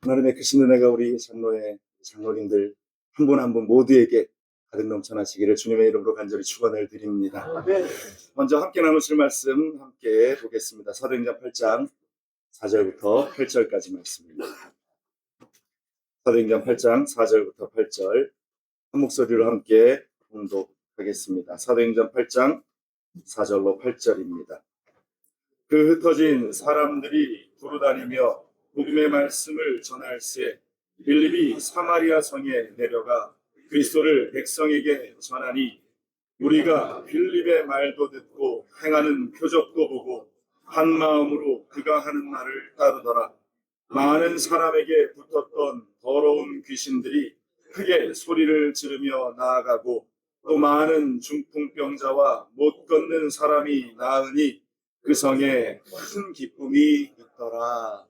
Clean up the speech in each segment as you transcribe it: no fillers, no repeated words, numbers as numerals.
하나님의 크신 은혜가 우리 장로의 장로님들 한 분 한 분 모두에게 가득 넘쳐나시기를 주님의 이름으로 간절히 축원을 드립니다. 먼저 함께 나누실 말씀 함께 보겠습니다. 사도행전 8장 4절부터 8절까지 말씀입니다. 사도행전 8장 4절부터 8절 한 목소리로 함께 봉독하겠습니다. 사도행전 8장 4절로 8절입니다. 그 흩어진 사람들이 두루다니며 복음의 말씀을 전할새 빌립이 사마리아 성에 내려가 그리스도를 백성에게 전하니 우리가 빌립의 말도 듣고 행하는 표적도 보고 한 마음으로 그가 하는 말을 따르더라. 많은 사람에게 붙었던 더러운 귀신들이 크게 소리를 지르며 나아가고 또 많은 중풍병자와 못 걷는 사람이 나으니 그 성에 큰 기쁨이 있더라.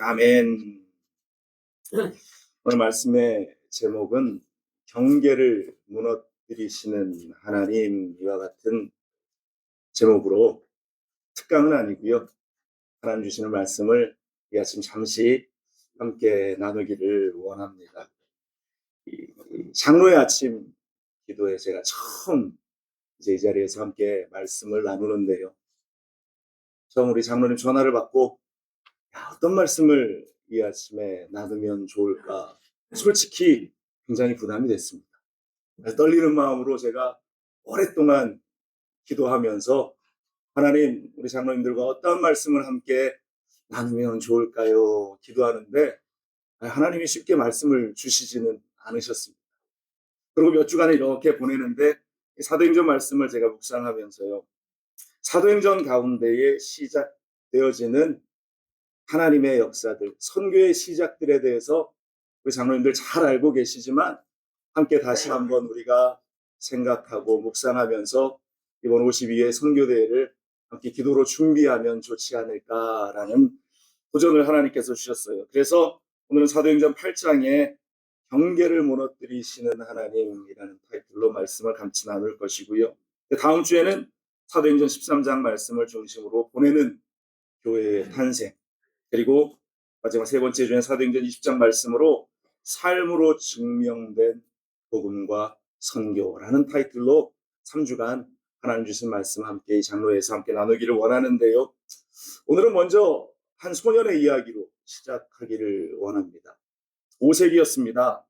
아멘. 오늘 말씀의 제목은 경계를 무너뜨리시는 하나님, 이와 같은 제목으로 특강은 아니고요. 하나님 주시는 말씀을 이 아침 잠시 함께 나누기를 원합니다. 장로의 아침 기도에 제가 처음 이 자리에서 함께 말씀을 나누는데요. 처음 우리 장로님 전화를 받고 어떤 말씀을 이 아침에 나누면 좋을까? 솔직히 굉장히 부담이 됐습니다. 떨리는 마음으로 제가 오랫동안 기도하면서 하나님, 우리 장로님들과 어떤 말씀을 함께 나누면 좋을까요? 기도하는데 하나님이 쉽게 말씀을 주시지는 않으셨습니다. 그리고 몇 주간을 이렇게 보내는데 사도행전 말씀을 제가 묵상하면서요. 사도행전 가운데에 시작되어지는 하나님의 역사들, 선교의 시작들에 대해서 우리 장로님들 잘 알고 계시지만 함께 다시 한번 우리가 생각하고 묵상하면서 이번 52회 선교대회를 함께 기도로 준비하면 좋지 않을까라는 도전을 하나님께서 주셨어요. 그래서 오늘은 사도행전 8장에 경계를 무너뜨리시는 하나님이라는 타이틀로 말씀을 같이 나눌 것이고요. 다음 주에는 사도행전 13장 말씀을 중심으로 보내는 교회의 탄생, 그리고 마지막 세 번째 주에 사도행전 20장 말씀으로 삶으로 증명된 복음과 선교라는 타이틀로 3주간 하나님 주신 말씀 함께 이 장로에서 함께 나누기를 원하는데요. 오늘은 먼저 한 소년의 이야기로 시작하기를 원합니다. 5세기였습니다.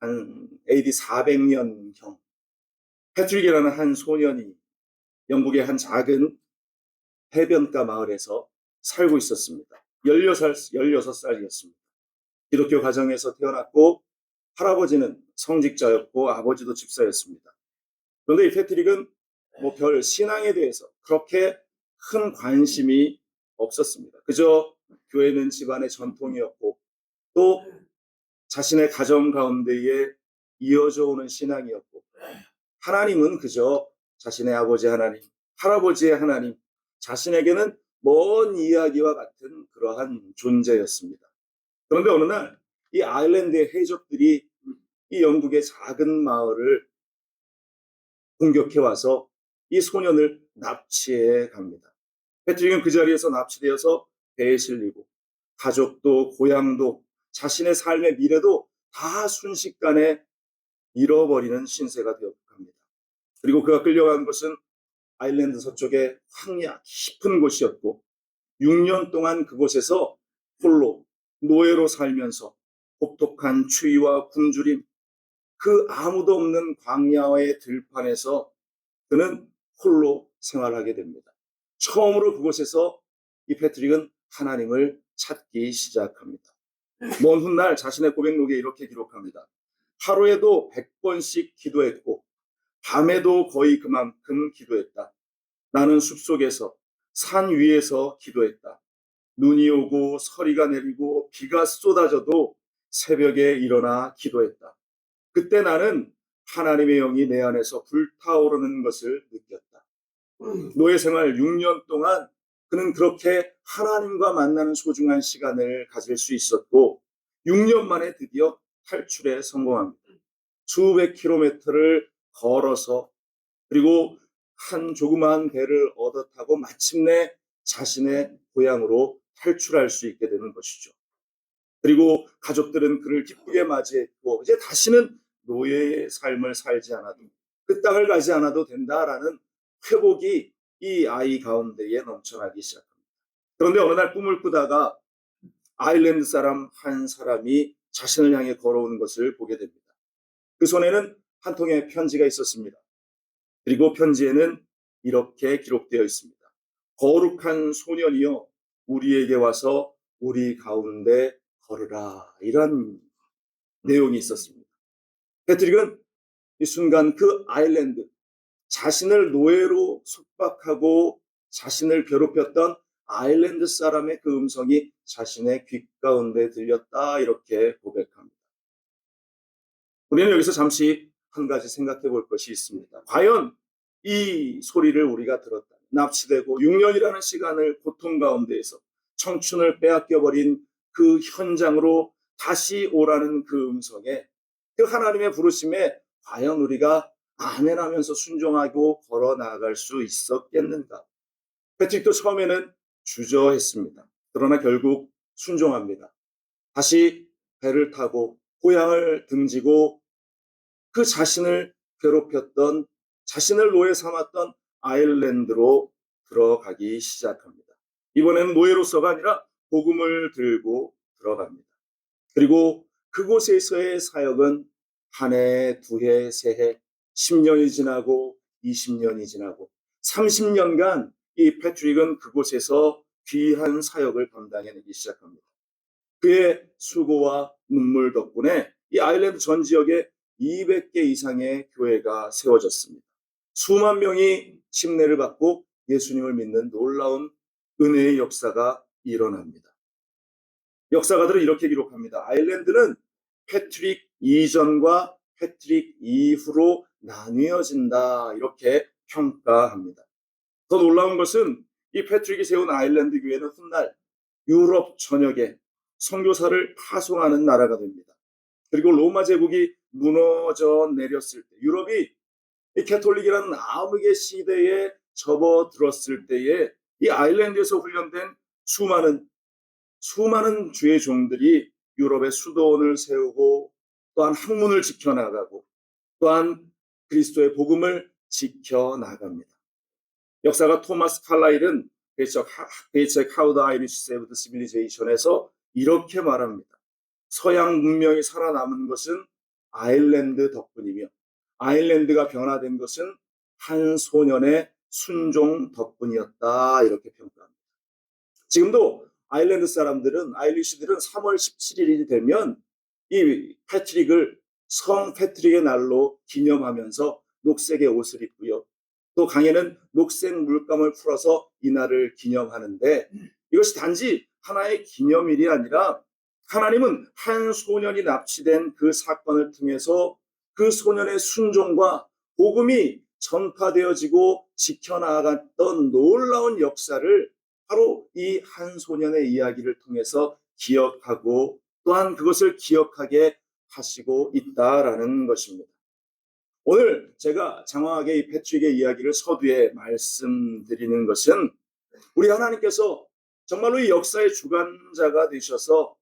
한 AD 400년경 패트릭이라는 한 소년이 영국의 한 작은 해변가 마을에서 살고 있었습니다. 16살이었습니다. 기독교 가정에서 태어났고 할아버지는 성직자였고 아버지도 집사였습니다. 그런데 이 패트릭은 별 신앙에 대해서 그렇게 큰 관심이 없었습니다. 그저 교회는 집안의 전통이었고 또 자신의 가정 가운데에 이어져 오는 신앙이었고 하나님은 그저 자신의 아버지 하나님, 할아버지의 하나님, 자신에게는 먼 이야기와 같은 그러한 존재였습니다. 그런데 어느 날 이 아일랜드의 해적들이 이 영국의 작은 마을을 공격해 와서 이 소년을 납치해 갑니다. 패트릭은 그 자리에서 납치되어서 배에 실리고 가족도 고향도 자신의 삶의 미래도 다 순식간에 잃어버리는 신세가 되어 갑니다. 그리고 그가 끌려간 곳은 아일랜드 서쪽의 황야 깊은 곳이었고 6년 동안 그곳에서 홀로 노예로 살면서 혹독한 추위와 굶주림, 그 아무도 없는 광야의 들판에서 그는 홀로 생활하게 됩니다. 처음으로 그곳에서 이 패트릭은 하나님을 찾기 시작합니다. 먼 훗날 자신의 고백록에 이렇게 기록합니다. 하루에도 100번씩 기도했고 밤에도 거의 그만큼 기도했다. 나는 숲속에서 산 위에서 기도했다. 눈이 오고 서리가 내리고 비가 쏟아져도 새벽에 일어나 기도했다. 그때 나는 하나님의 영이 내 안에서 불타오르는 것을 느꼈다. 노예 생활 6년 동안 그는 그렇게 하나님과 만나는 소중한 시간을 가질 수 있었고 6년 만에 드디어 탈출에 성공합니다. 수백 킬로미터를 걸어서 그리고 한 조그마한 배를 얻어 타고 마침내 자신의 고향으로 탈출할 수 있게 되는 것이죠. 그리고 가족들은 그를 기쁘게 맞이했고 이제 다시는 노예의 삶을 살지 않아도 그 땅을 가지 않아도 된다라는 회복이 이 아이 가운데에 넘쳐나기 시작합니다. 그런데 어느 날 꿈을 꾸다가 아일랜드 사람 한 사람이 자신을 향해 걸어오는 것을 보게 됩니다. 그 손에는 한 통의 편지가 있었습니다. 그리고 편지에는 이렇게 기록되어 있습니다. 거룩한 소년이여 우리에게 와서 우리 가운데 걸으라. 이런 내용이 있었습니다. 패트릭은 이 순간 그 아일랜드, 자신을 노예로 속박하고 자신을 괴롭혔던 아일랜드 사람의 그 음성이 자신의 귀 가운데 들렸다 이렇게 고백합니다. 우리는 여기서 잠시 한 가지 생각해 볼 것이 있습니다. 과연 이 소리를 우리가 들었다. 납치되고 6년이라는 시간을 고통 가운데에서 청춘을 빼앗겨버린 그 현장으로 다시 오라는 그 음성에 그 하나님의 부르심에 과연 우리가 아멘하면서 순종하고 걸어 나아갈 수 있었겠는가? 패트릭도 처음에는 주저했습니다. 그러나 결국 순종합니다. 다시 배를 타고 고향을 등지고 그 자신을 괴롭혔던 자신을 노예 삼았던 아일랜드로 들어가기 시작합니다. 이번에는 노예로서가 아니라 복음을 들고 들어갑니다. 그리고 그곳에서의 사역은 한 해, 두 해, 세 해, 10년이 지나고 20년이 지나고 30년간 이 패트릭은 그곳에서 귀한 사역을 감당해내기 시작합니다. 그의 수고와 눈물 덕분에 이 아일랜드 전 지역에 200개 이상의 교회가 세워졌습니다. 수만 명이 침례를 받고 예수님을 믿는 놀라운 은혜의 역사가 일어납니다. 역사가들은 이렇게 기록합니다. 아일랜드는 패트릭 이전과 패트릭 이후로 나뉘어진다 이렇게 평가합니다. 더 놀라운 것은 이 패트릭이 세운 아일랜드 교회는 훗날 유럽 전역에 선교사를 파송하는 나라가 됩니다. 그리고 로마 제국이 무너져 내렸을 때 유럽이 이 캐톨릭이라는 암흑의 시대에 접어들었을 때에 이 아일랜드에서 훈련된 수많은 주의 종들이 유럽의 수도원을 세우고 또한 학문을 지켜나가고 또한 그리스도의 복음을 지켜나갑니다. 역사가 토마스 칼라일은 그의 책 How the Irish Saved Civilization에서 이렇게 말합니다. 서양 문명이 살아남은 것은 아일랜드 덕분이며 아일랜드가 변화된 것은 한 소년의 순종 덕분이었다 이렇게 평가합니다. 지금도 아일랜드 사람들은 아일리시들은 3월 17일이 되면 이 패트릭을 성 패트릭의 날로 기념하면서 녹색의 옷을 입고요. 또 강에는 녹색 물감을 풀어서 이 날을 기념하는데 이것이 단지 하나의 기념일이 아니라 하나님은 한 소년이 납치된 그 사건을 통해서 그 소년의 순종과 복음이 전파되어지고 지켜나갔던 놀라운 역사를 바로 이 한 소년의 이야기를 통해서 기억하고 또한 그것을 기억하게 하시고 있다라는 것입니다. 오늘 제가 장황하게 이 패트릭의 이야기를 서두에 말씀드리는 것은 우리 하나님께서 정말로 이 역사의 주관자가 되셔서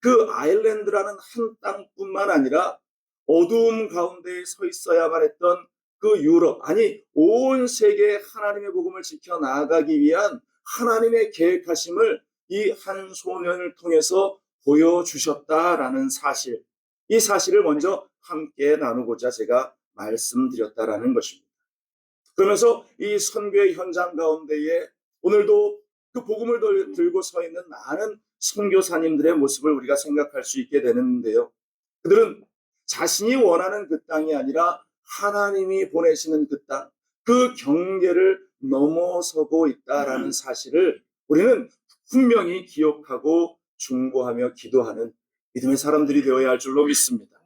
그 아일랜드라는 한 땅뿐만 아니라 어두움 가운데 서 있어야만 했던 그 유럽, 아니 온 세계에 하나님의 복음을 지켜나가기 위한 하나님의 계획하심을 이 한 소년을 통해서 보여주셨다라는 사실, 이 사실을 먼저 함께 나누고자 제가 말씀드렸다라는 것입니다. 그러면서 이 선교의 현장 가운데에 오늘도 그 복음을 들고 서 있는 많은 선교사님들의 모습을 우리가 생각할 수 있게 되는데요. 그들은 자신이 원하는 그 땅이 아니라 하나님이 보내시는 그 땅, 그 경계를 넘어서고 있다라는 사실을 우리는 분명히 기억하고 중보하며 기도하는 믿음의 사람들이 되어야 할 줄로 믿습니다.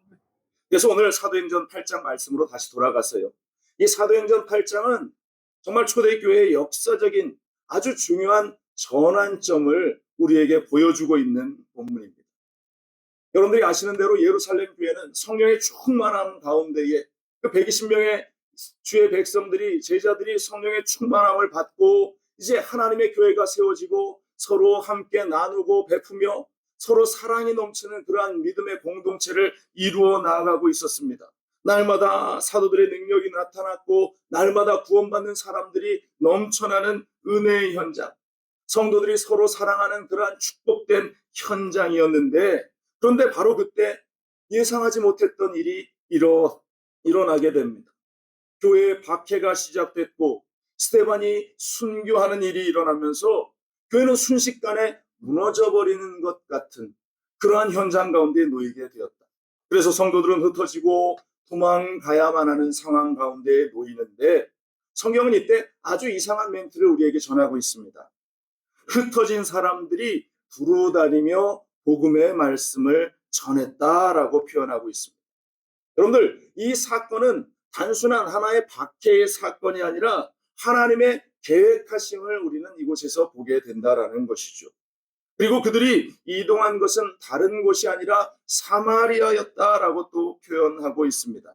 그래서 오늘 사도행전 8장 말씀으로 다시 돌아가서요. 이 사도행전 8장은 정말 초대교회의 역사적인 아주 중요한 전환점을 우리에게 보여주고 있는 본문입니다. 여러분들이 아시는 대로 예루살렘 교회는 성령의 충만함 가운데에 그 120명의 주의 백성들이 제자들이 성령의 충만함을 받고 이제 하나님의 교회가 세워지고 서로 함께 나누고 베푸며 서로 사랑이 넘치는 그러한 믿음의 공동체를 이루어 나아가고 있었습니다. 날마다 사도들의 능력이 나타났고 날마다 구원받는 사람들이 넘쳐나는 은혜의 현장, 성도들이 서로 사랑하는 그러한 축복된 현장이었는데, 그런데 바로 그때 예상하지 못했던 일이 일어나게 됩니다. 교회에 박해가 시작됐고 스데반이 순교하는 일이 일어나면서 교회는 순식간에 무너져버리는 것 같은 그러한 현장 가운데 놓이게 되었다. 그래서 성도들은 흩어지고 도망가야만 하는 상황 가운데 놓이는데, 성경은 이때 아주 이상한 멘트를 우리에게 전하고 있습니다. 흩어진 사람들이 두루 다니며 복음의 말씀을 전했다라고 표현하고 있습니다. 여러분들, 이 사건은 단순한 하나의 박해의 사건이 아니라 하나님의 계획하심을 우리는 이곳에서 보게 된다라는 것이죠. 그리고 그들이 이동한 것은 다른 곳이 아니라 사마리아였다라고 또 표현하고 있습니다.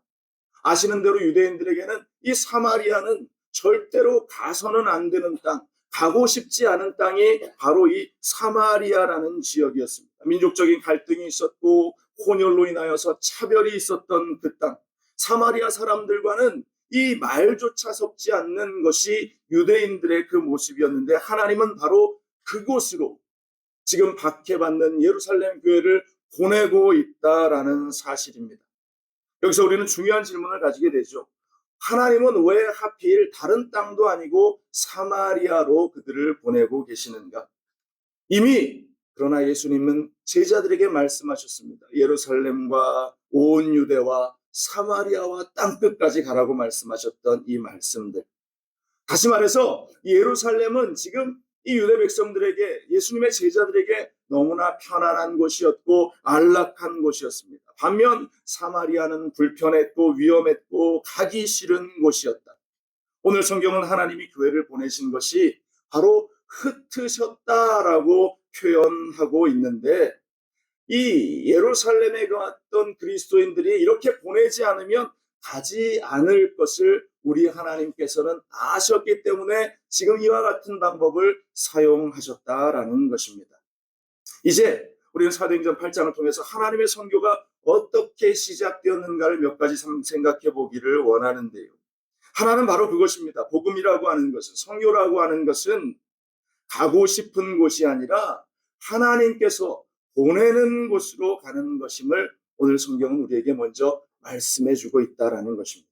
아시는 대로 유대인들에게는 이 사마리아는 절대로 가서는 안 되는 땅, 가고 싶지 않은 땅이 바로 이 사마리아라는 지역이었습니다. 민족적인 갈등이 있었고 혼혈로 인하여서 차별이 있었던 그 땅, 사마리아 사람들과는 이 말조차 섞지 않는 것이 유대인들의 그 모습이었는데, 하나님은 바로 그곳으로 지금 박해받는 예루살렘 교회를 보내고 있다라는 사실입니다. 여기서 우리는 중요한 질문을 가지게 되죠. 하나님은 왜 하필 다른 땅도 아니고 사마리아로 그들을 보내고 계시는가? 이미 그러나 예수님은 제자들에게 말씀하셨습니다. 예루살렘과 온 유대와 사마리아와 땅끝까지 가라고 말씀하셨던 이 말씀들. 다시 말해서 예루살렘은 지금 이 유대 백성들에게, 예수님의 제자들에게 너무나 편안한 곳이었고 안락한 곳이었습니다. 반면 사마리아는 불편했고 위험했고 가기 싫은 곳이었다. 오늘 성경은 하나님이 교회를 보내신 것이 바로 흩으셨다라고 표현하고 있는데, 이 예루살렘에 갔던 그리스도인들이 이렇게 보내지 않으면 가지 않을 것을 우리 하나님께서는 아셨기 때문에 지금 이와 같은 방법을 사용하셨다라는 것입니다. 이제 우리는 사도행전 8장을 통해서 하나님의 선교가 어떻게 시작되었는가를 몇 가지 생각해 보기를 원하는데요. 하나는 바로 그것입니다. 복음이라고 하는 것은, 선교라고 하는 것은 가고 싶은 곳이 아니라 하나님께서 보내는 곳으로 가는 것임을 오늘 성경은 우리에게 먼저 말씀해 주고 있다라는 것입니다.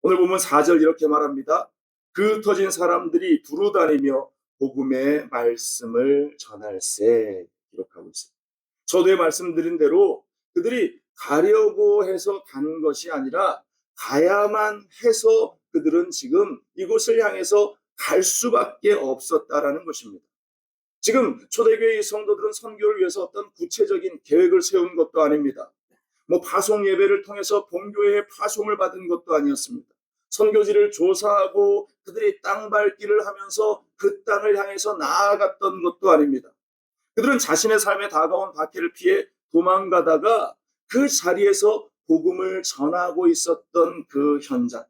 오늘 보면 4절 이렇게 말합니다. 그 흩어진 사람들이 두루 다니며 복음의 말씀을 전할세, 기록하고 있습니다. 저도 말씀드린 대로 그들이 가려고 해서 가는 것이 아니라 가야만 해서 그들은 지금 이곳을 향해서 갈 수밖에 없었다라는 것입니다. 지금 초대교회의 성도들은 선교를 위해서 어떤 구체적인 계획을 세운 것도 아닙니다. 파송 예배를 통해서 본교회에 파송을 받은 것도 아니었습니다. 선교지를 조사하고 그들이 땅 밟기를 하면서 그 땅을 향해서 나아갔던 것도 아닙니다. 그들은 자신의 삶에 다가온 박해를 피해 도망가다가 그 자리에서 복음을 전하고 있었던 그 현장.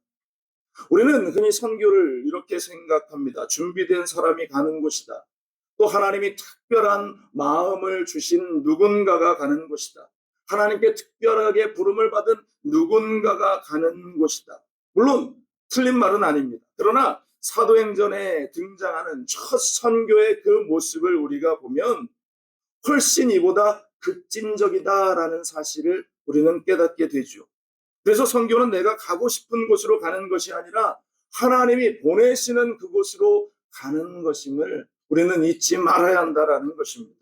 우리는 흔히 선교를 이렇게 생각합니다. 준비된 사람이 가는 곳이다. 또 하나님이 특별한 마음을 주신 누군가가 가는 곳이다. 하나님께 특별하게 부름을 받은 누군가가 가는 곳이다. 물론 틀린 말은 아닙니다. 그러나 사도행전에 등장하는 첫 선교의 그 모습을 우리가 보면 훨씬 이보다 급진적이다라는 사실을 우리는 깨닫게 되죠. 그래서 선교는 내가 가고 싶은 곳으로 가는 것이 아니라 하나님이 보내시는 그곳으로 가는 것임을 우리는 잊지 말아야 한다라는 것입니다.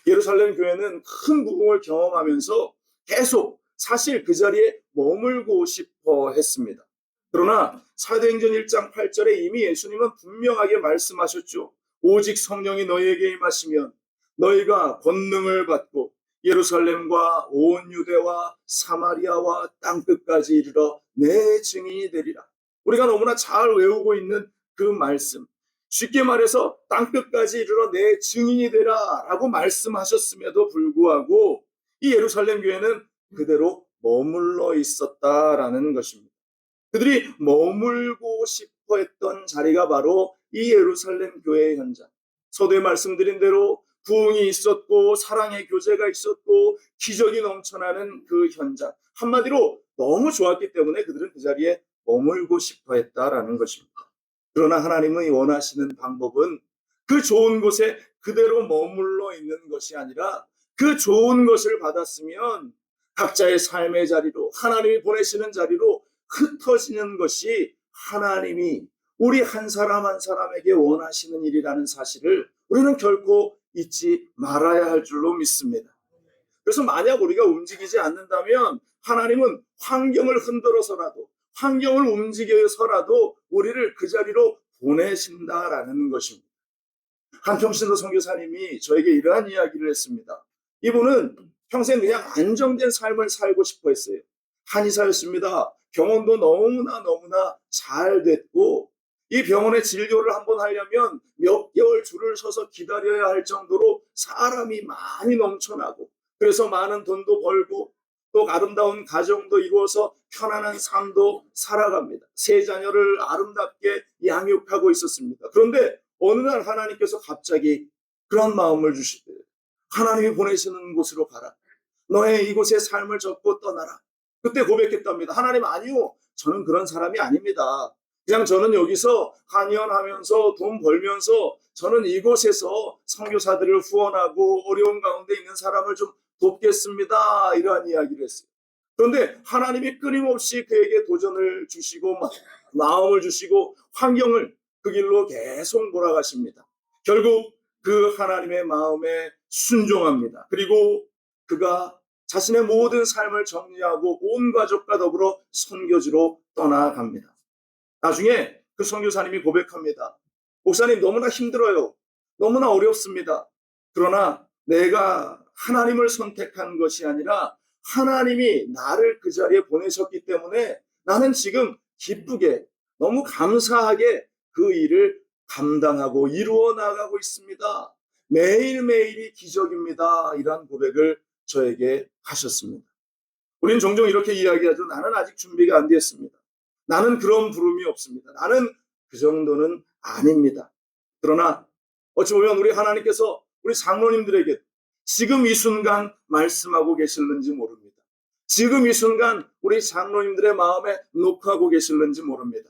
예루살렘 교회는 큰 부흥을 경험하면서 계속 사실 그 자리에 머물고 싶어 했습니다. 그러나 사도행전 1장 8절에 이미 예수님은 분명하게 말씀하셨죠. 오직 성령이 너희에게 임하시면 너희가 권능을 받고 예루살렘과 온 유대와 사마리아와 땅끝까지 이르러 내 증인이 되리라. 우리가 너무나 잘 외우고 있는 그 말씀, 쉽게 말해서 땅끝까지 이르러 내 증인이 되라 라고 말씀하셨음에도 불구하고 이 예루살렘 교회는 그대로 머물러 있었다라는 것입니다. 그들이 머물고 싶어 했던 자리가 바로 이 예루살렘 교회의 현장. 서두에 말씀드린 대로 부흥이 있었고 사랑의 교제가 있었고 기적이 넘쳐나는 그 현장, 한마디로 너무 좋았기 때문에 그들은 그 자리에 머물고 싶어 했다라는 것입니다. 그러나 하나님이 원하시는 방법은 그 좋은 곳에 그대로 머물러 있는 것이 아니라 그 좋은 것을 받았으면 각자의 삶의 자리로, 하나님이 보내시는 자리로 흩어지는 것이 하나님이 우리 한 사람 한 사람에게 원하시는 일이라는 사실을 우리는 결코 잊지 말아야 할 줄로 믿습니다. 그래서 만약 우리가 움직이지 않는다면 하나님은 환경을 흔들어서라도, 환경을 움직여서라도 우리를 그 자리로 보내신다라는 것입니다. 한평신도 선교사님이 저에게 이러한 이야기를 했습니다. 이분은 평생 그냥 안정된 삶을 살고 싶어 했어요. 한의사였습니다. 병원도 너무나 잘 됐고, 이 병원에 진료를 한번 하려면 몇 개월 줄을 서서 기다려야 할 정도로 사람이 많이 넘쳐나고, 그래서 많은 돈도 벌고 또 아름다운 가정도 이루어서 편안한 삶도 살아갑니다. 세 자녀를 아름답게 양육하고 있었습니다. 그런데 어느 날 하나님께서 갑자기 그런 마음을 주시대요. 하나님이 보내시는 곳으로 가라. 너의 이곳의 삶을 접고 떠나라. 그때 고백했답니다. 하나님, 아니요, 저는 그런 사람이 아닙니다. 그냥 저는 여기서 한의원하면서 돈 벌면서 저는 이곳에서 선교사들을 후원하고 어려운 가운데 있는 사람을 좀 돕겠습니다. 이러한 이야기를 했어요. 그런데 하나님이 끊임없이 그에게 도전을 주시고 마음을 주시고 환경을 그 길로 계속 몰아가십니다. 결국 그 하나님의 마음에 순종합니다. 그리고 그가 자신의 모든 삶을 정리하고 온 가족과 더불어 선교지로 떠나갑니다. 나중에 그 선교사님이 고백합니다. 목사님, 너무나 힘들어요. 너무나 어렵습니다. 그러나 내가 하나님을 선택한 것이 아니라 하나님이 나를 그 자리에 보내셨기 때문에 나는 지금 기쁘게, 너무 감사하게 그 일을 감당하고 이루어 나가고 있습니다. 매일매일이 기적입니다. 이러한 고백을 저에게 하셨습니다. 우리는 종종 이렇게 이야기하죠. 나는 아직 준비가 안 됐습니다. 나는 그런 부름이 없습니다. 나는 그 정도는 아닙니다. 그러나 어찌 보면 우리 하나님께서 우리 장로님들에게 지금 이 순간 말씀하고 계실는지 모릅니다. 지금 이 순간 우리 장로님들의 마음에 녹화하고 계실는지 모릅니다.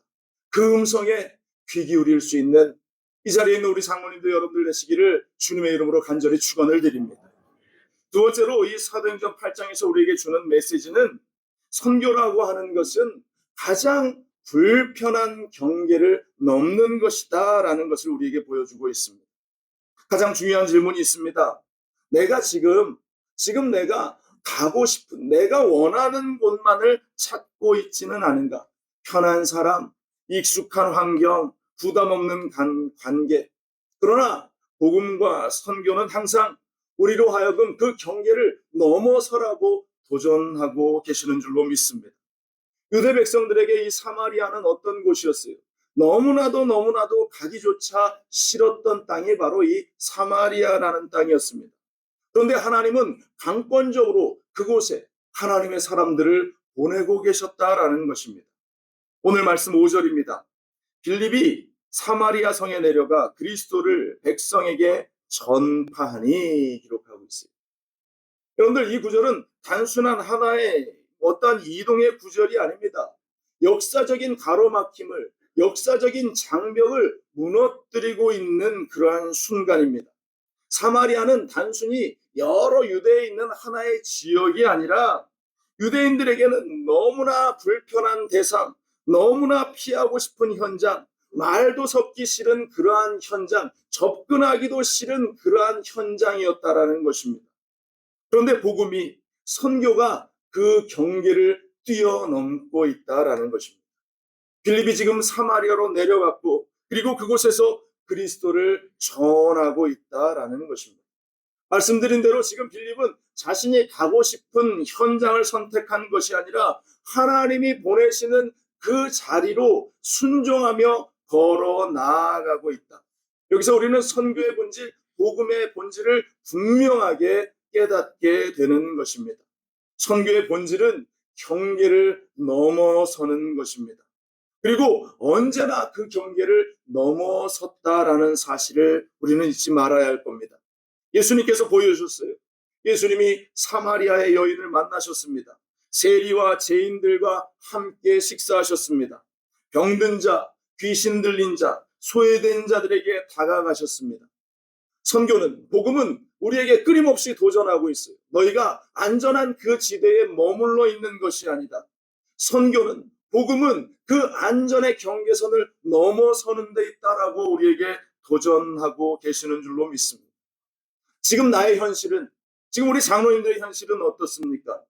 그 음성에 귀 기울일 수 있는 이 자리에 있는 우리 장로님들 여러분들 되시기를 주님의 이름으로 간절히 축원을 드립니다. 두 번째로 이 사도행전 8장에서 우리에게 주는 메시지는 선교라고 하는 것은 가장 불편한 경계를 넘는 것이다 라는 것을 우리에게 보여주고 있습니다. 가장 중요한 질문이 있습니다. 내가 지금 내가 가고 싶은, 내가 원하는 곳만을 찾고 있지는 않은가? 편한 사람, 익숙한 환경, 부담 없는 관계. 그러나 복음과 선교는 항상 우리로 하여금 그 경계를 넘어서라고 도전하고 계시는 줄로 믿습니다. 유대 백성들에게 이 사마리아는 어떤 곳이었어요? 너무나도 가기조차 싫었던 땅이 바로 이 사마리아라는 땅이었습니다. 그런데 하나님은 강권적으로 그곳에 하나님의 사람들을 보내고 계셨다라는 것입니다. 오늘 말씀 5절입니다. 빌립이 사마리아 성에 내려가 그리스도를 백성에게 전파하니 기록하고 있어요. 여러분들, 이 구절은 단순한 하나의 어떤 이동의 구절이 아닙니다. 역사적인 가로막힘을, 역사적인 장벽을 무너뜨리고 있는 그러한 순간입니다. 사마리아는 단순히 여러 유대에 있는 하나의 지역이 아니라 유대인들에게는 너무나 불편한 대상, 너무나 피하고 싶은 현장, 말도 섞기 싫은 그러한 현장, 접근하기도 싫은 그러한 현장이었다라는 것입니다. 그런데 복음이, 선교가 그 경계를 뛰어넘고 있다라는 것입니다. 빌립이 지금 사마리아로 내려갔고, 그리고 그곳에서 그리스도를 전하고 있다라는 것입니다. 말씀드린 대로 지금 빌립은 자신이 가고 싶은 현장을 선택한 것이 아니라 하나님이 보내시는 그 자리로 순종하며 걸어 나아가고 있다. 여기서 우리는 선교의 본질, 복음의 본질을 분명하게 깨닫게 되는 것입니다. 선교의 본질은 경계를 넘어서는 것입니다. 그리고 언제나 그 경계를 넘어섰다라는 사실을 우리는 잊지 말아야 할 겁니다. 예수님께서 보여주셨어요. 예수님이 사마리아의 여인을 만나셨습니다. 세리와 죄인들과 함께 식사하셨습니다. 병든 자, 귀신 들린 자, 소외된 자들에게 다가가셨습니다. 선교는, 복음은 우리에게 끊임없이 도전하고 있어요. 너희가 안전한 그 지대에 머물러 있는 것이 아니다. 선교는, 복음은 그 안전의 경계선을 넘어서는 데 있다라고 우리에게 도전하고 계시는 줄로 믿습니다. 지금 나의 현실은, 지금 우리 장로님들의 현실은 어떻습니까?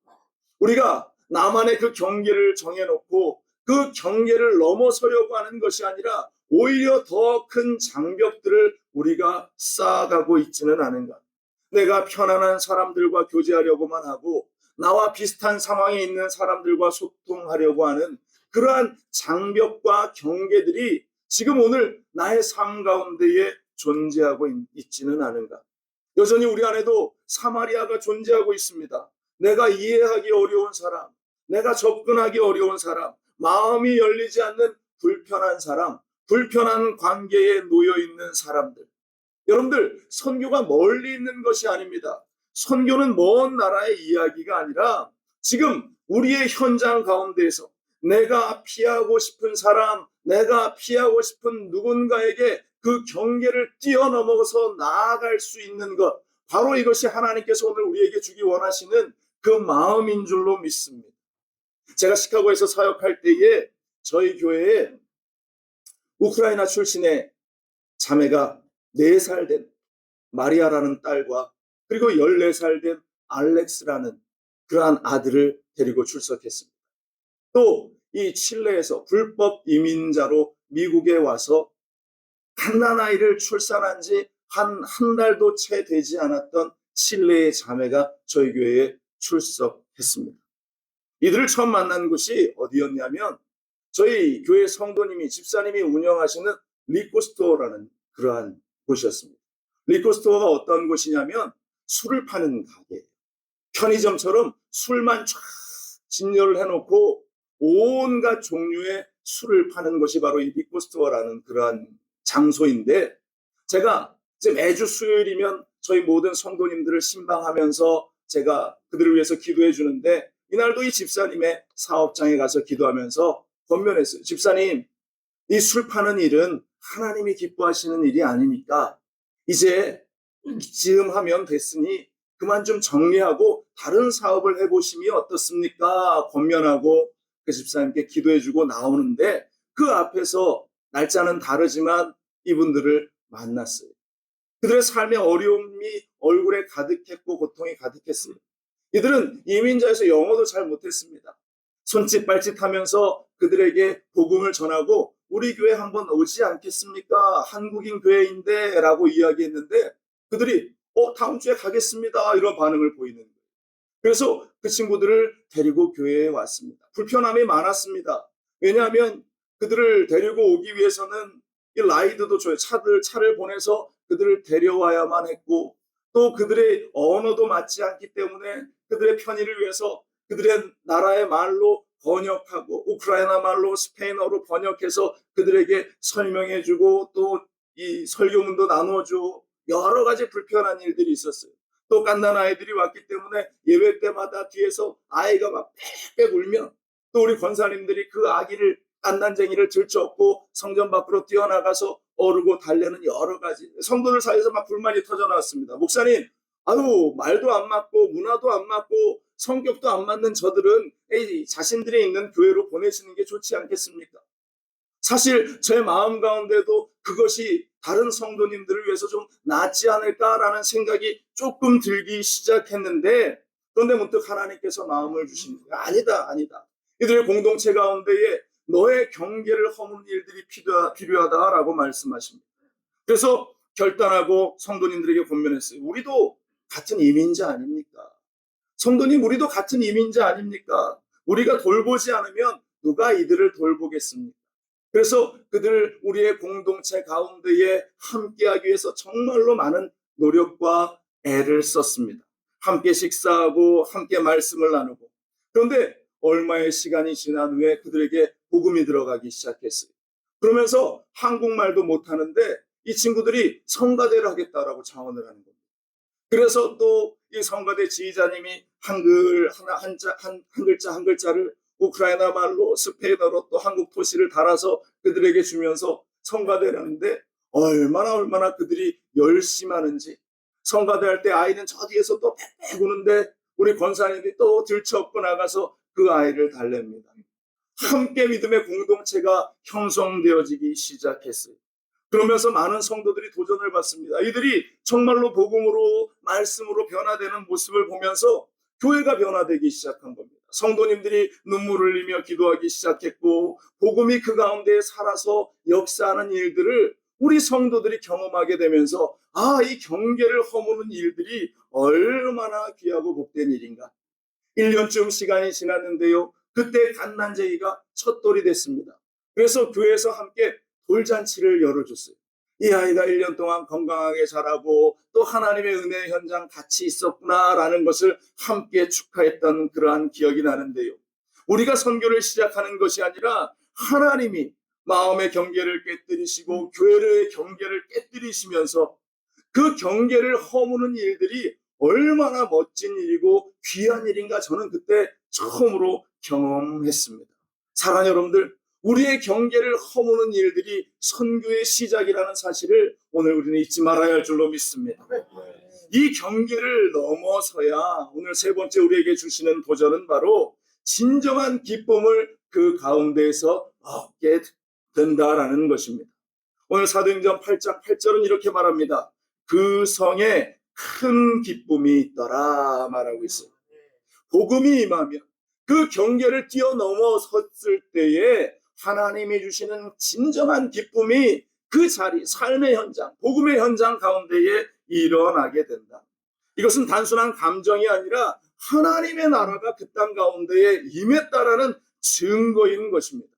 우리가 나만의 그 경계를 정해놓고 그 경계를 넘어서려고 하는 것이 아니라 오히려 더 큰 장벽들을 우리가 쌓아가고 있지는 않은가. 내가 편안한 사람들과 교제하려고만 하고 나와 비슷한 상황에 있는 사람들과 소통하려고 하는 그러한 장벽과 경계들이 지금 오늘 나의 삶 가운데에 존재하고 있지는 않은가. 여전히 우리 안에도 사마리아가 존재하고 있습니다. 내가 이해하기 어려운 사람, 내가 접근하기 어려운 사람, 마음이 열리지 않는 불편한 사람, 불편한 관계에 놓여 있는 사람들. 여러분들, 선교가 멀리 있는 것이 아닙니다. 선교는 먼 나라의 이야기가 아니라 지금 우리의 현장 가운데에서 내가 피하고 싶은 사람, 내가 피하고 싶은 누군가에게 그 경계를 뛰어넘어서 나아갈 수 있는 것, 바로 이것이 하나님께서 오늘 우리에게 주기 원하시는 그 마음인 줄로 믿습니다. 제가 시카고에서 사역할 때에 저희 교회에 우크라이나 출신의 자매가 4살 된 마리아라는 딸과 그리고 14살 된 알렉스라는 그러한 아들을 데리고 출석했습니다. 또 이 칠레에서 불법 이민자로 미국에 와서 갓난아이를 출산한 지 한 달도 채 되지 않았던 칠레의 자매가 저희 교회에 출석했습니다. 이들을 처음 만난 곳이 어디였냐면 저희 교회 성도님이, 집사님이 운영하시는 리코스토어라는 그러한 곳이었습니다. 리코스토어가 어떤 곳이냐면 술을 파는 가게예요. 편의점처럼 술만 쫙 진열을 해놓고 온갖 종류의 술을 파는 것이 바로 이 리코스토어라는 그러한 장소인데, 제가 이제 매주 수요일이면 저희 모든 성도님들을 신방하면서 제가 그들을 위해서 기도해 주는데, 이날도 이 집사님의 사업장에 가서 기도하면서 권면했어요. 집사님, 이 술 파는 일은 하나님이 기뻐하시는 일이 아니니까 이제 지금 하면 됐으니 그만 좀 정리하고 다른 사업을 해보심이 어떻습니까? 권면하고 그 집사님께 기도해주고 나오는데, 그 앞에서 날짜는 다르지만 이분들을 만났어요. 그들의 삶의 어려움이 얼굴에 가득했고 고통이 가득했습니다. 이들은 이민자에서 영어도 잘 못했습니다. 손짓 발짓하면서 그들에게 복음을 전하고 우리 교회 한번 오지 않겠습니까? 한국인 교회인데 라고 이야기했는데 그들이 다음 주에 가겠습니다 이런 반응을 보이는 거예요. 그래서 그 친구들을 데리고 교회에 왔습니다. 불편함이 많았습니다. 왜냐하면 그들을 데리고 오기 위해서는 이 라이드도 줘요. 차를 보내서 그들을 데려와야만 했고, 또 그들의 언어도 맞지 않기 때문에 그들의 편의를 위해서 그들의 나라의 말로 번역하고 우크라이나 말로 스페인어로 번역해서 그들에게 설명해주고 또 이 설교문도 나눠주고 여러 가지 불편한 일들이 있었어요. 또 갓난 아이들이 왔기 때문에 예배 때마다 뒤에서 아이가 막 빽빽 울면 또 우리 권사님들이 그 아기를, 갓난쟁이를 들쳐업고 성전 밖으로 뛰어나가서 어르고 달래는 여러 가지, 성도들 사이에서 막 불만이 터져나왔습니다. 목사님, 아유 말도 안 맞고 문화도 안 맞고 성격도 안 맞는 저들은 자신들이 있는 교회로 보내시는 게 좋지 않겠습니까? 사실 제 마음 가운데도 그것이 다른 성도님들을 위해서 좀 낫지 않을까라는 생각이 조금 들기 시작했는데, 그런데 문득 하나님께서 마음을 주십니다. 아니다. 이들의 공동체 가운데에 너의 경계를 허무는 일들이 필요하다라고 말씀하십니다. 그래서 결단하고 성도님들에게 권면했어요. 우리도 같은 이민자 아닙니까? 성도님, 우리도 같은 이민자 아닙니까? 우리가 돌보지 않으면 누가 이들을 돌보겠습니까? 그래서 그들 우리의 공동체 가운데에 함께하기 위해서 정말로 많은 노력과 애를 썼습니다. 함께 식사하고 함께 말씀을 나누고. 그런데 얼마의 시간이 지난 후에 그들에게 복음이 들어가기 시작했어요. 그러면서 한국말도 못하는데 이 친구들이 성가대를 하겠다라고 자원을 하는 겁니다. 그래서 또 이 성가대 지휘자님이 한글 하나 한 글자 한 글자를 우크라이나 말로 스페인어로 또 한국 토시를 달아서 그들에게 주면서 성가대를 하는데 얼마나 그들이 열심하는지, 성가대 할 때 아이는 저 뒤에서 또 빽빽 우는데 우리 권사님이 또 들쳐업고 나가서 그 아이를 달랩니다. 함께 믿음의 공동체가 형성되어지기 시작했어요. 그러면서 많은 성도들이 도전을 받습니다. 이들이 정말로 복음으로 말씀으로 변화되는 모습을 보면서 교회가 변화되기 시작한 겁니다. 성도님들이 눈물을 흘리며 기도하기 시작했고 복음이 그 가운데 살아서 역사하는 일들을 우리 성도들이 경험하게 되면서 이 경계를 허무는 일들이 얼마나 귀하고 복된 일인가. 1년쯤 시간이 지났는데요. 그때 갓난쟁이가 첫돌이 됐습니다. 그래서 교회에서 함께 돌잔치를 열어줬어요. 이 아이가 1년 동안 건강하게 자라고 또 하나님의 은혜 현장 같이 있었구나라는 것을 함께 축하했던 그러한 기억이 나는데요. 우리가 선교를 시작하는 것이 아니라 하나님이 마음의 경계를 깨뜨리시고 교회의 경계를 깨뜨리시면서 그 경계를 허무는 일들이 얼마나 멋진 일이고 귀한 일인가 저는 그때 처음으로 경험했습니다. 사랑하는 여러분들, 우리의 경계를 허무는 일들이 선교의 시작이라는 사실을 오늘 우리는 잊지 말아야 할 줄로 믿습니다. 이 경계를 넘어서야 오늘 세 번째 우리에게 주시는 도전은 바로 진정한 기쁨을 그 가운데에서 얻게 된다라는 것입니다. 오늘 사도행전 8장 8절은 이렇게 말합니다. 그 성에 큰 기쁨이 있더라 말하고 있어요. 복음이 임하면 그 경계를 뛰어넘어섰을 때에 하나님이 주시는 진정한 기쁨이 그 자리, 삶의 현장, 복음의 현장 가운데에 일어나게 된다. 이것은 단순한 감정이 아니라 하나님의 나라가 그 땅 가운데에 임했다라는 증거인 것입니다.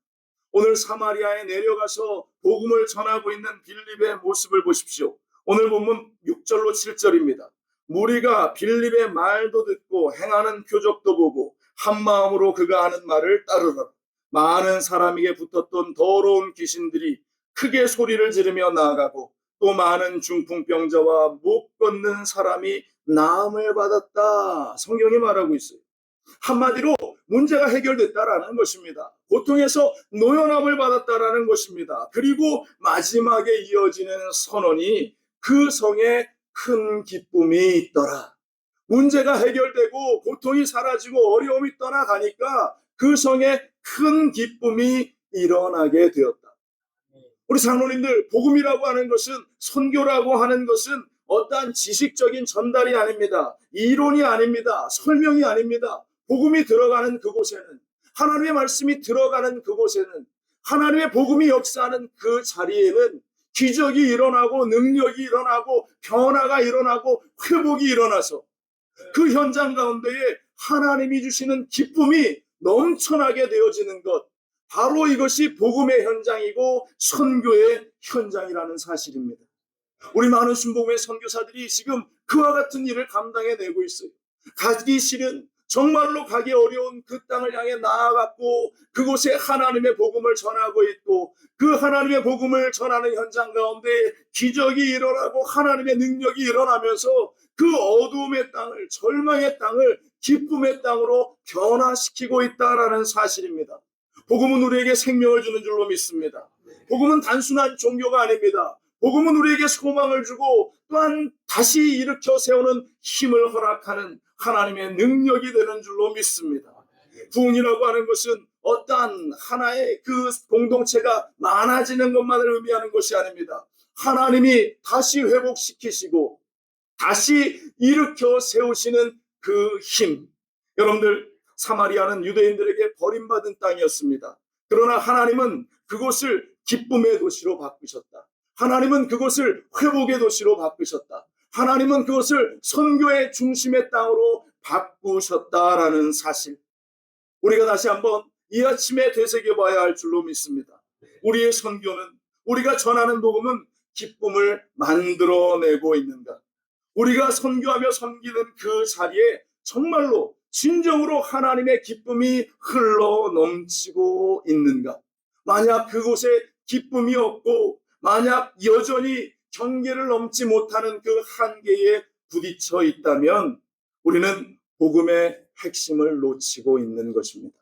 오늘 사마리아에 내려가서 복음을 전하고 있는 빌립의 모습을 보십시오. 오늘 보면 6절로 7절입니다. 무리가 빌립의 말도 듣고 행하는 표적도 보고 한 마음으로 그가 하는 말을 따르더라. 많은 사람에게 붙었던 더러운 귀신들이 크게 소리를 지르며 나아가고 또 많은 중풍병자와 못 걷는 사람이 나음을 받았다. 성경이 말하고 있어요. 한마디로 문제가 해결됐다라는 것입니다. 고통에서 노연함을 받았다라는 것입니다. 그리고 마지막에 이어지는 선언이 그 성에 큰 기쁨이 있더라. 문제가 해결되고 고통이 사라지고 어려움이 떠나가니까 그 성에 큰 기쁨이 일어나게 되었다. 우리 장로님들, 복음이라고 하는 것은, 선교라고 하는 것은 어떠한 지식적인 전달이 아닙니다. 이론이 아닙니다. 설명이 아닙니다. 복음이 들어가는 그곳에는, 하나님의 말씀이 들어가는 그곳에는, 하나님의 복음이 역사하는 그 자리에는 기적이 일어나고 능력이 일어나고 변화가 일어나고 회복이 일어나서 그 현장 가운데에 하나님이 주시는 기쁨이 넘쳐나게 되어지는 것, 바로 이것이 복음의 현장이고 선교의 현장이라는 사실입니다. 우리 많은 순복음의 선교사들이 지금 그와 같은 일을 감당해내고 있어요. 가기 싫은, 정말로 가기 어려운 그 땅을 향해 나아갔고 그곳에 하나님의 복음을 전하고 있고 그 하나님의 복음을 전하는 현장 가운데 기적이 일어나고 하나님의 능력이 일어나면서 그 어두움의 땅을, 절망의 땅을 기쁨의 땅으로 변화시키고 있다라는 사실입니다. 복음은 우리에게 생명을 주는 줄로 믿습니다. 복음은 단순한 종교가 아닙니다. 복음은 우리에게 소망을 주고 또한 다시 일으켜 세우는 힘을 허락하는 하나님의 능력이 되는 줄로 믿습니다. 부흥이라고 하는 것은 어떠한 하나의 그 공동체가 많아지는 것만을 의미하는 것이 아닙니다. 하나님이 다시 회복시키시고 다시 일으켜 세우시는 그 힘. 여러분들, 사마리아는 유대인들에게 버림받은 땅이었습니다. 그러나 하나님은 그곳을 기쁨의 도시로 바꾸셨다. 하나님은 그곳을 회복의 도시로 바꾸셨다. 하나님은 그것을 선교의 중심의 땅으로 바꾸셨다라는 사실, 우리가 다시 한번 이 아침에 되새겨봐야 할 줄로 믿습니다. 우리의 선교는, 우리가 전하는 복음은 기쁨을 만들어내고 있는가? 우리가 선교하며 섬기는 그 자리에 정말로 진정으로 하나님의 기쁨이 흘러 넘치고 있는가? 만약 그곳에 기쁨이 없고 만약 여전히 경계를 넘지 못하는 그 한계에 부딪혀 있다면 우리는 복음의 핵심을 놓치고 있는 것입니다.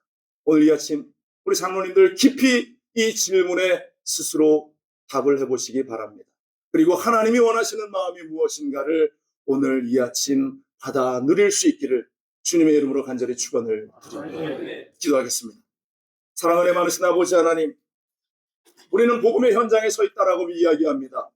오늘 이 아침 우리 장로님들 깊이 이 질문에 스스로 답을 해보시기 바랍니다. 그리고 하나님이 원하시는 마음이 무엇인가를 오늘 이 아침 받아 누릴 수 있기를 주님의 이름으로 간절히 축원을 드립니다. 기도하겠습니다. 사랑 은혜 많으신 아버지 하나님, 우리는 복음의 현장에 서 있다라고 이야기합니다.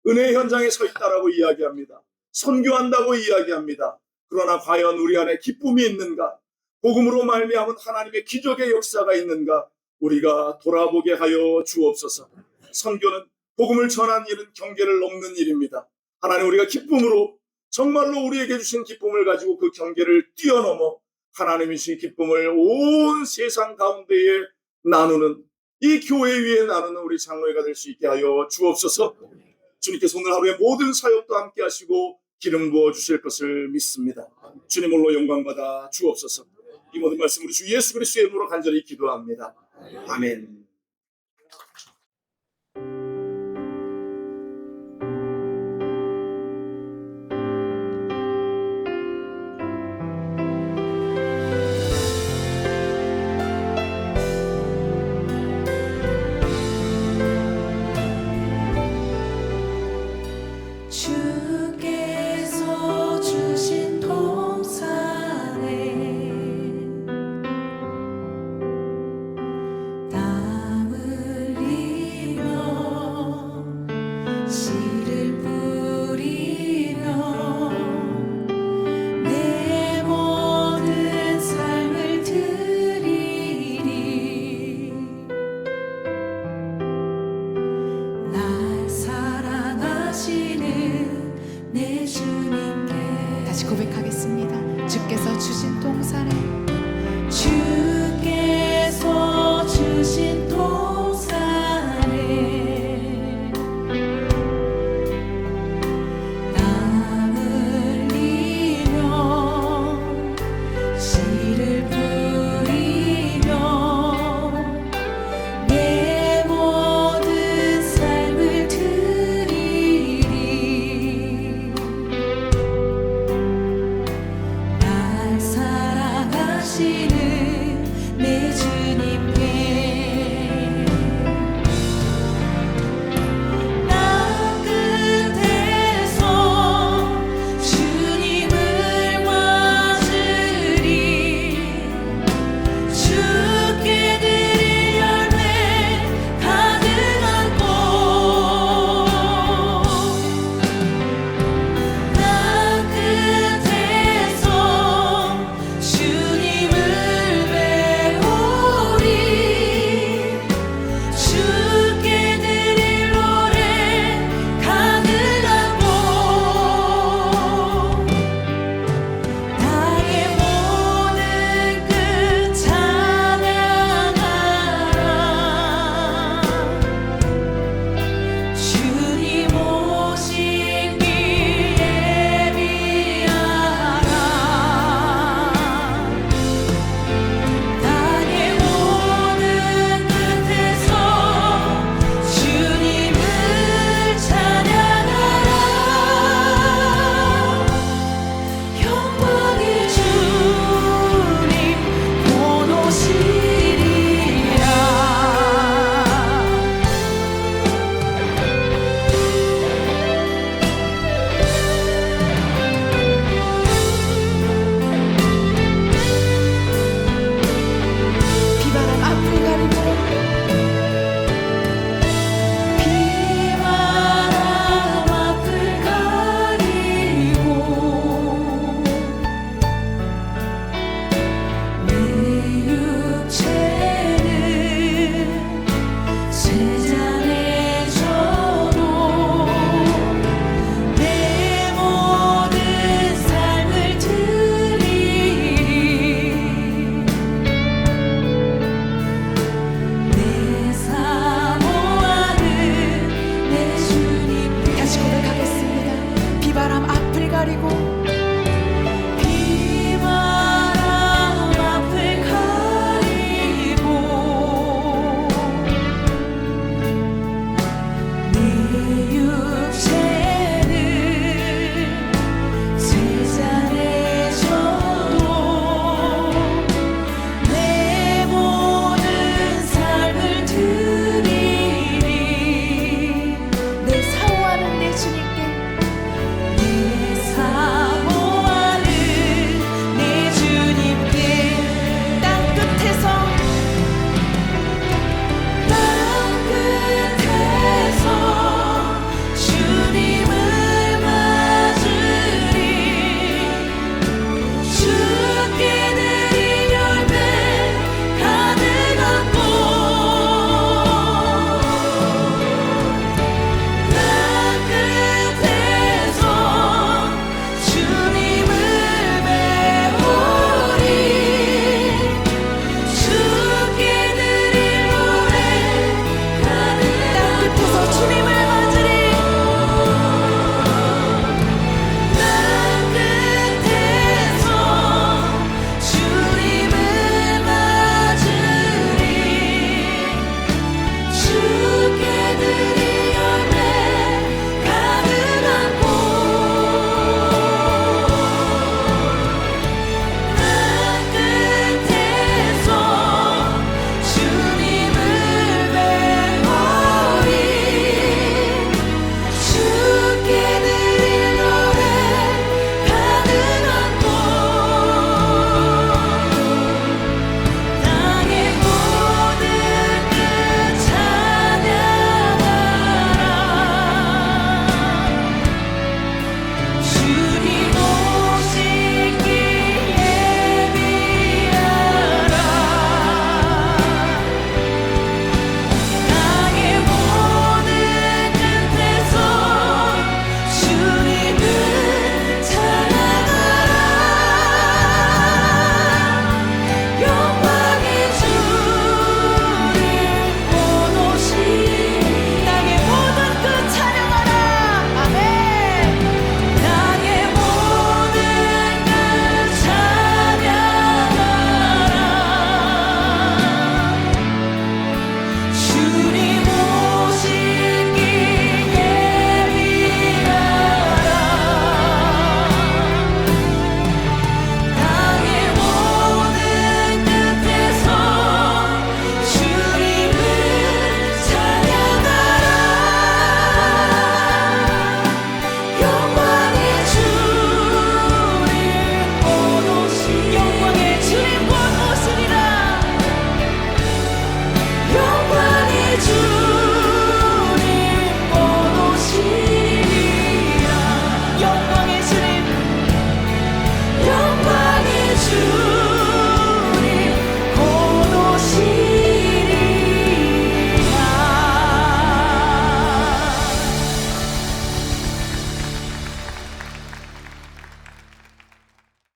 은혜의 현장에 서 있다라고 이야기합니다. 선교한다고 이야기합니다. 그러나 과연 우리 안에 기쁨이 있는가? 복음으로 말미암은 하나님의 기적의 역사가 있는가? 우리가 돌아보게 하여 주옵소서. 선교는 복음을 전하는 일은 경계를 넘는 일입니다. 하나님, 우리가 기쁨으로 정말로 우리에게 주신 기쁨을 가지고 그 경계를 뛰어넘어 하나님이 주신 기쁨을 온 세상 가운데에 나누는, 이 교회 위에 나누는 우리 장로회가 될 수 있게 하여 주옵소서. 주님께서 오늘 하루의 모든 사역도 함께 하시고 기름 부어 주실 것을 믿습니다. 주님 홀로 영광 받아 주옵소서. 이 모든 말씀 우리 주 예수 그리스도의 이름으로 간절히 기도합니다. 아멘. 주께서 주신 동산에 땀 흘리며